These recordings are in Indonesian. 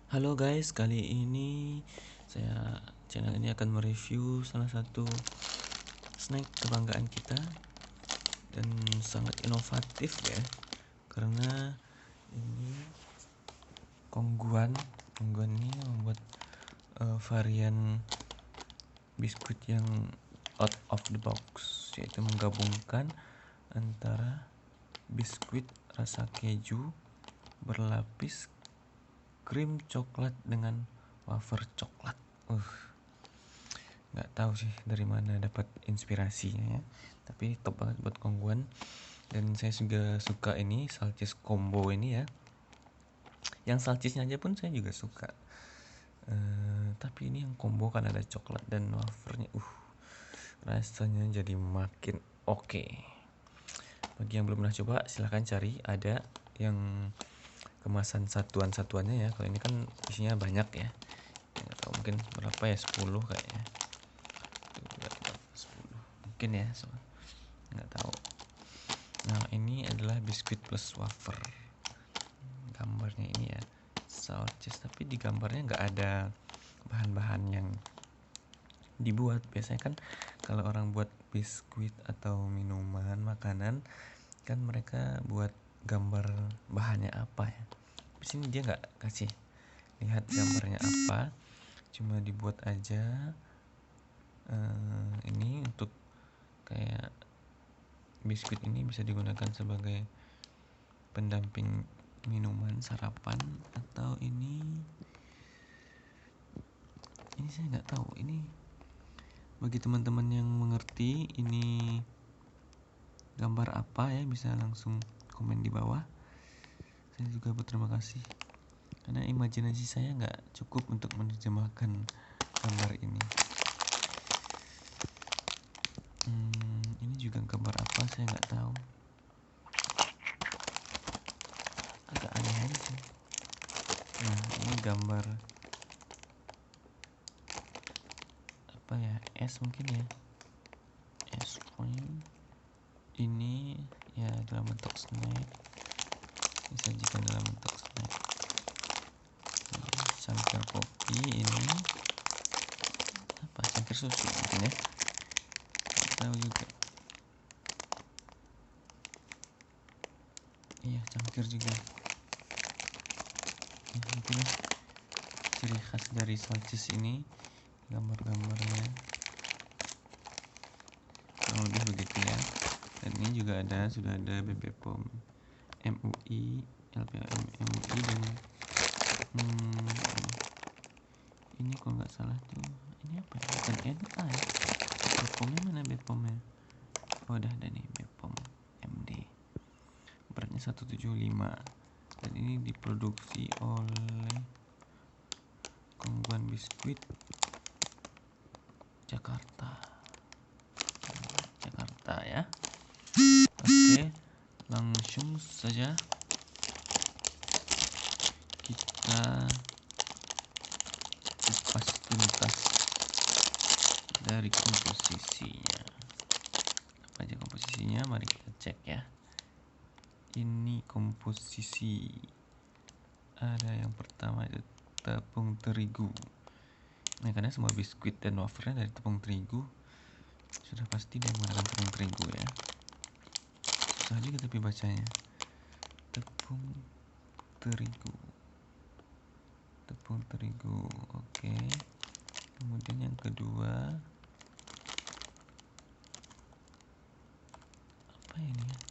Halo guys, kali ini channel ini akan mereview salah satu snack kebanggaan kita dan sangat inovatif ya, karena ini Kongguan ini membuat varian biskuit yang out of the box, yaitu menggabungkan antara biskuit rasa keju berlapis krim coklat dengan wafer coklat. Nggak tahu sih dari mana dapat inspirasinya ya, tapi top banget buat Kongguan. Dan saya juga suka ini salcis combo ini ya, yang salcisnya aja pun saya juga suka. Tapi ini yang combo kan ada coklat dan wafernya, rasanya jadi makin oke. Bagi yang belum pernah coba, silahkan cari, ada yang kemasan satuan-satuannya ya. Kalau ini kan isinya banyak ya, nggak tahu mungkin berapa ya, 10 kayaknya. 10 mungkin ya, nggak tahu. Nah, ini adalah biskuit plus wafer. Gambarnya ini ya salcis, tapi di gambarnya nggak ada bahan-bahan yang dibuat. Biasanya kan kalau orang buat biskuit atau minuman makanan kan mereka buat gambar bahannya apa ya. Di sini dia nggak kasih lihat gambarnya apa, cuma dibuat aja. Ini untuk kayak biskuit ini bisa digunakan sebagai pendamping minuman sarapan, atau ini saya nggak tahu. Ini bagi teman-teman yang mengerti ini gambar apa ya, bisa langsung komen di bawah. Saya juga berterima kasih karena imajinasi saya nggak cukup untuk menerjemahkan gambar ini. Ini juga gambar apa saya nggak tahu, agak aneh aja sih. Nah, ini gambar apa ya, es mungkin ya, es cream. Ini ya dalam bentuk snack, disajikan dalam bentuk snack. Cangkir kopi, ini apa, cangkir susu mungkin ya, nggak tahu juga. Iya, cangkir juga. Ya, itulah ciri khas dari salcis ini, gambar-gambarnya kurang lebih begitu ya. Dan ini juga sudah ada BPOM MUI, LPM MUI, dan ini kalau nggak salah tuh ini apa ya, bukan NA ya. BPOM-nya mana, BPOM-nya? Oh, udah ada nih, BPOM MD, beratnya 175, dan ini diproduksi oleh Kongguan Biskuit Jakarta ya. Oke, langsung saja kita kupas tuntas dari komposisinya. Apa aja komposisinya, mari kita cek ya. Ini komposisi, ada yang pertama itu tepung terigu. Nah, karena semua biskuit dan wafernya dari tepung terigu, sudah pasti dia menggunakan tepung terigu ya. Susah juga tapi bacanya, tepung terigu. Oke. Kemudian yang kedua, apa ini ya,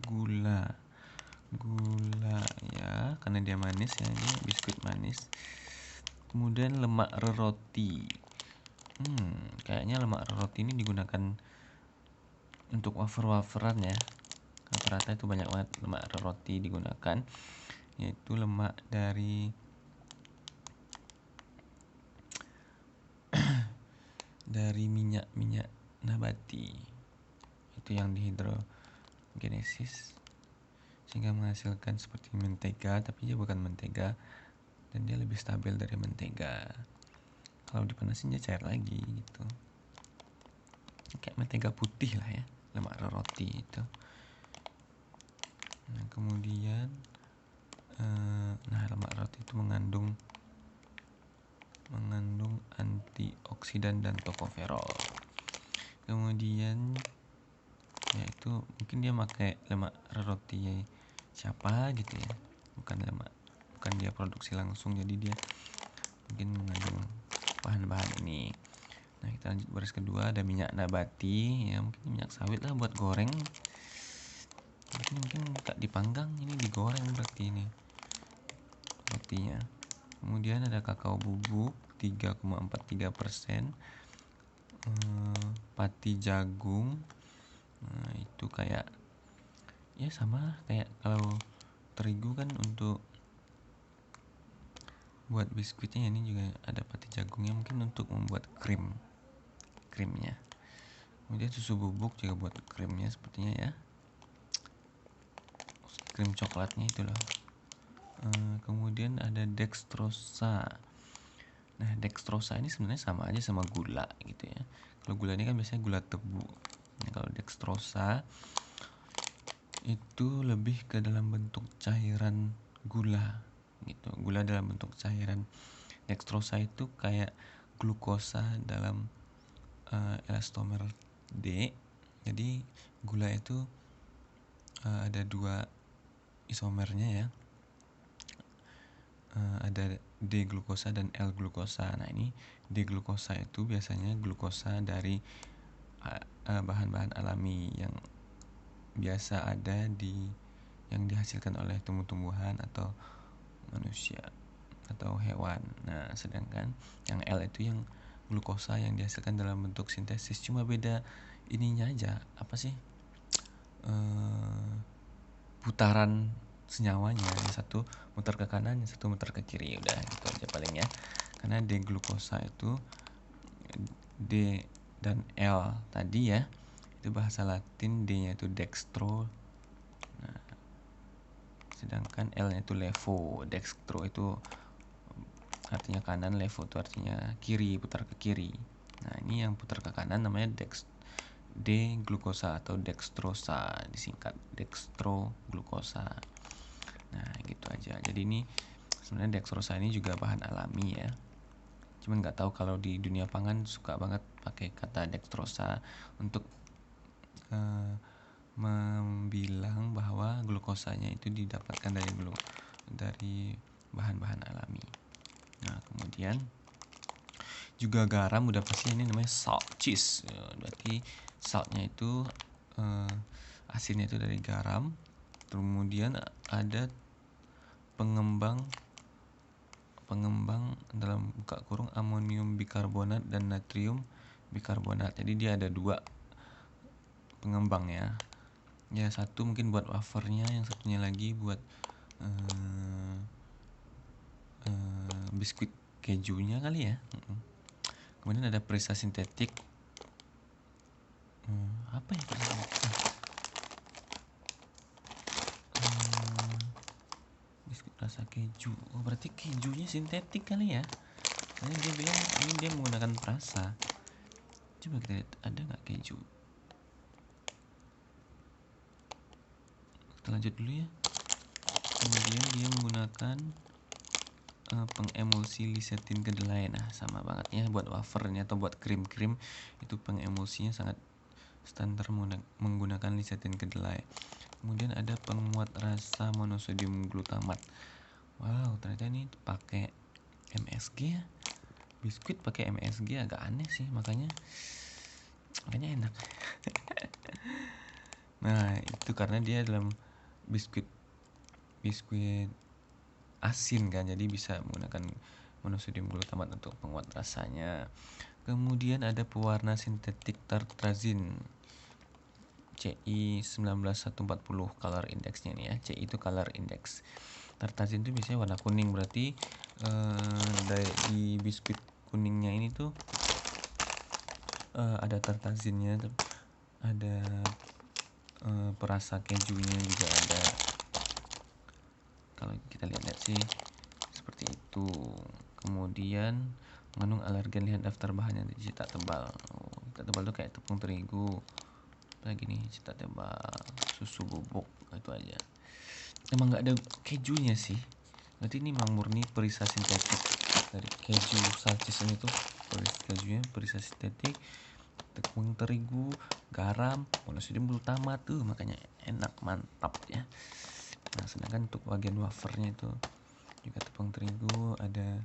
gula ya, karena dia manis ya, ini biskuit manis. Kemudian lemak roti. Kayaknya lemak roti ini digunakan untuk wafer-waferan ya. Rata-rata itu banyak banget lemak roti digunakan, yaitu lemak dari minyak nabati, itu yang dihidrogenesis sehingga menghasilkan seperti mentega, tapi dia bukan mentega dan dia lebih stabil dari mentega. Kalau dipanasin dia cair lagi gitu, kayak mentega putih lah ya, lemak roti itu. Nah, kemudian lemak roti itu mengandung antioksidan dan tokoferol. Kemudian yaitu mungkin dia pakai lemak roti siapa gitu ya, bukan dia produksi langsung, jadi dia mungkin mengandung bahan-bahan ini. Nah, kita lanjut baris kedua, ada minyak nabati ya, mungkin minyak sawit lah buat goreng. Mungkin nggak dipanggang, ini digoreng berarti ini rotinya. Kemudian ada kakao bubuk 3,43%, pati jagung. Nah, itu kayak ya sama kayak kalau terigu kan untuk buat biskuitnya, ini juga ada pati jagungnya mungkin untuk membuat krimnya. Kemudian susu bubuk juga buat krimnya sepertinya ya, krim coklatnya itu loh. Kemudian ada dextrosa. Nah, dextrosa ini sebenarnya sama aja sama gula gitu ya. Kalau gula ini kan biasanya gula tebu. Nah, kalau dextrosa itu lebih ke dalam bentuk cairan gula gitu. Gula dalam bentuk cairan. Dextrosa itu kayak glukosa dalam elastomer D. Jadi gula itu ada dua isomernya ya. Ada D-glukosa dan L-glukosa. Nah, ini D-glukosa itu biasanya glukosa dari bahan-bahan alami yang biasa ada yang dihasilkan oleh tumbuh-tumbuhan atau manusia atau hewan. Nah, sedangkan yang L itu yang glukosa yang dihasilkan dalam bentuk sintesis. Cuma beda ininya aja, apa sih? Putaran senyawanya, yang satu muter ke kanan, yang satu muter ke kiri. Udah gitu aja paling ya. Karena D-glukosa itu D dan L tadi ya, itu bahasa Latin. D-nya itu dextro, nah, sedangkan L-nya itu levo. Dextro itu artinya kanan, levo itu artinya kiri, putar ke kiri. Nah, ini yang putar ke kanan namanya D-glukosa atau dextrosa, disingkat dextroglukosa. Nah, gitu aja. Jadi ini sebenarnya dextrosa ini juga bahan alami ya. Cuman nggak tahu kalau di dunia pangan suka banget pakai kata dextrosa untuk membilang bahwa glukosanya itu didapatkan dari bahan-bahan alami. Nah, kemudian juga garam udah pasti, ini namanya salt cheese. Berarti saltnya itu asinnya itu dari garam. Kemudian ada pengembang dalam buka kurung amonium bikarbonat dan natrium bikarbonat. Jadi dia ada dua pengembang ya. Ya, satu mungkin buat wafernya, yang satunya lagi buat biskuit kejunya kali ya. Kemudian ada perisa sintetik. Apa ya perisa sintetik? Biskuit rasa keju. Oh, berarti kejunya sintetik kali ya. Karena dia bilang ini dia menggunakan perasa. Coba kita lihat ada nggak keju. Kita lanjut dulu ya. Kemudian dia menggunakan pengemulsi lisetin kedelai. Nah, sama banget ya, buat wafernya atau buat krim-krim itu pengemulsinya sangat standar menggunakan lisetin kedelai. Kemudian ada penguat rasa monosodium glutamat. Wow, ternyata ini pakai MSG ya. Biskuit pakai MSG agak aneh sih, makanya enak. Nah, itu karena dia dalam biskuit asin kan, jadi bisa menggunakan monosodium glutamat untuk penguat rasanya. Kemudian ada pewarna sintetik tartrazin CI 19140 color indexnya nih ya. CI itu color index. Tartrazin itu biasanya warna kuning, berarti di biskuit kuningnya ini tuh ada tartrazinnya, ada perasa kejunya juga ada. Kalau kita lihat sih seperti itu. Kemudian mengandung alergen, lihat daftar bahannya, cetak tebal. Cetak tebal itu kayak tepung terigu, apalagi nih, cita tebal, susu bubuk, itu aja. Emang nggak ada kejunya sih, berarti ini memang murni perisa sintetik dari keju salcis ini tuh. Kejunya perisa sintetik, tepung terigu, garam, monosodium glutamat tuh, makanya enak, mantap ya. Nah, sedangkan untuk bagian wafernya itu juga tepung terigu, ada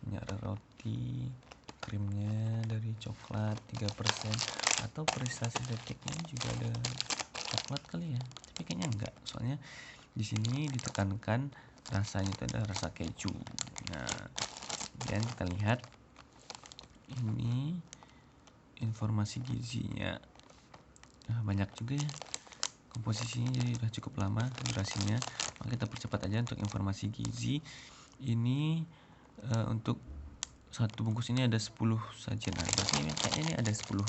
minyak roti, krimnya dari coklat 3%, atau perisa sintetiknya juga ada coklat kali ya, tapi kayaknya enggak, soalnya di sini ditekankan rasanya itu ada rasa keju. Nah, kemudian kita lihat ini informasi gizinya. Nah, banyak juga ya komposisinya, jadi udah cukup lama durasinya, maka kita percepat aja untuk informasi gizi ini. Untuk satu bungkus ini ada 10 saja. Nah, berarti ini kayaknya ini ada 10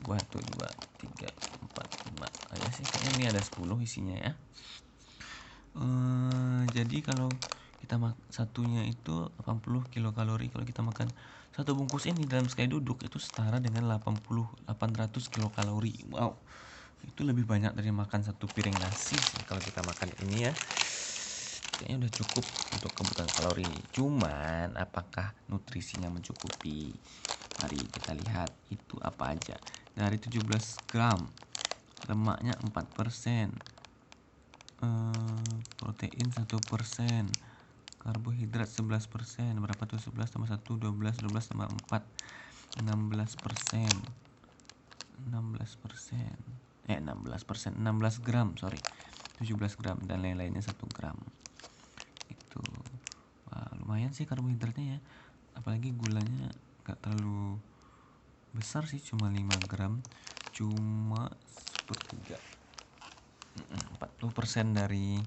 buah tuh, 2, 3, 4, 5 aja sih, kayaknya ini ada 10 isinya ya. Jadi kalau kita satunya itu 80 kilokalori. Kalau kita makan satu bungkus ini dalam sekali duduk itu setara dengan 800 kilokalori. Wow, itu lebih banyak dari makan satu piring nasi sih kalau kita makan ini ya. Kayaknya udah cukup untuk kebutuhan kalori. Cuman apakah nutrisinya mencukupi? Mari kita lihat itu apa aja. Dari 17 gram, lemaknya 4%, protein 1%, karbohidrat 11%. Berapa tuh? 11 tambah 1, 12, 12 tambah 4, 16%. 16 gram, sorry. 17 gram dan lain-lainnya 1 gram. Itu. Wah, lumayan sih karbohidratnya ya. Apalagi gulanya gak terlalu besar sih, cuma 5 gram. Cuma sepertiga. 40% dari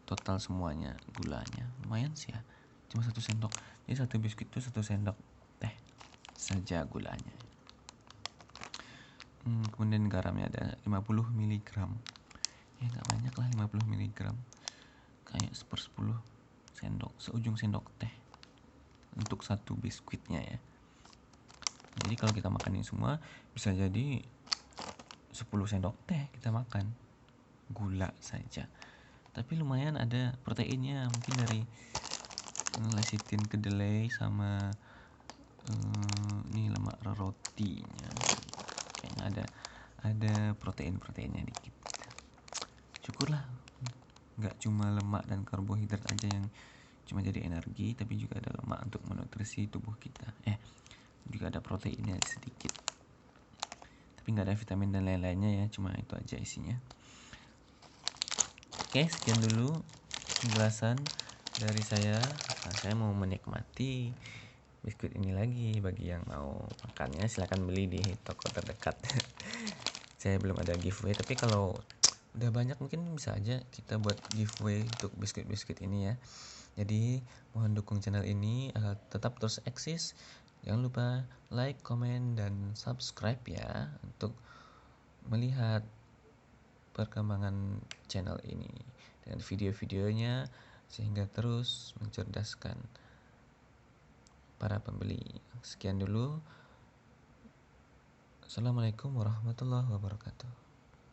total semuanya gulanya. Lumayan sih ya. Cuma 1 sendok. Jadi satu biskuit itu 1 sendok teh saja gulanya. Kemudian garamnya ada 50 mg. Ya nggak banyak lah, 50 mg. Kayak 1/10 sendok, seujung sendok teh untuk satu biskuitnya ya. Jadi kalau kita makan ini semua bisa jadi 10 sendok teh kita makan gula saja. Tapi lumayan ada proteinnya, mungkin dari lecithin kedelai sama ini lemak rotinya. Kayaknya ada proteinnya dikit. Syukurlah nggak cuma lemak dan karbohidrat aja yang cuma jadi energi, tapi juga ada lemak untuk menutrisi tubuh kita. Juga ada proteinnya sedikit, tapi nggak ada vitamin dan lain-lainnya ya, cuma itu aja isinya. Oke, sekian dulu penjelasan dari saya. Nah, saya mau menikmati biskuit ini lagi. Bagi yang mau makannya silahkan beli di toko terdekat. Saya belum ada giveaway, tapi kalau udah banyak mungkin bisa aja kita buat giveaway untuk biskuit-biskuit ini ya. Jadi mohon dukung channel ini agar tetap terus eksis. Jangan lupa like, komen, dan subscribe ya untuk melihat perkembangan channel ini dengan video-videonya, sehingga terus mencerdaskan para pembeli. Sekian dulu. Assalamualaikum warahmatullahi wabarakatuh.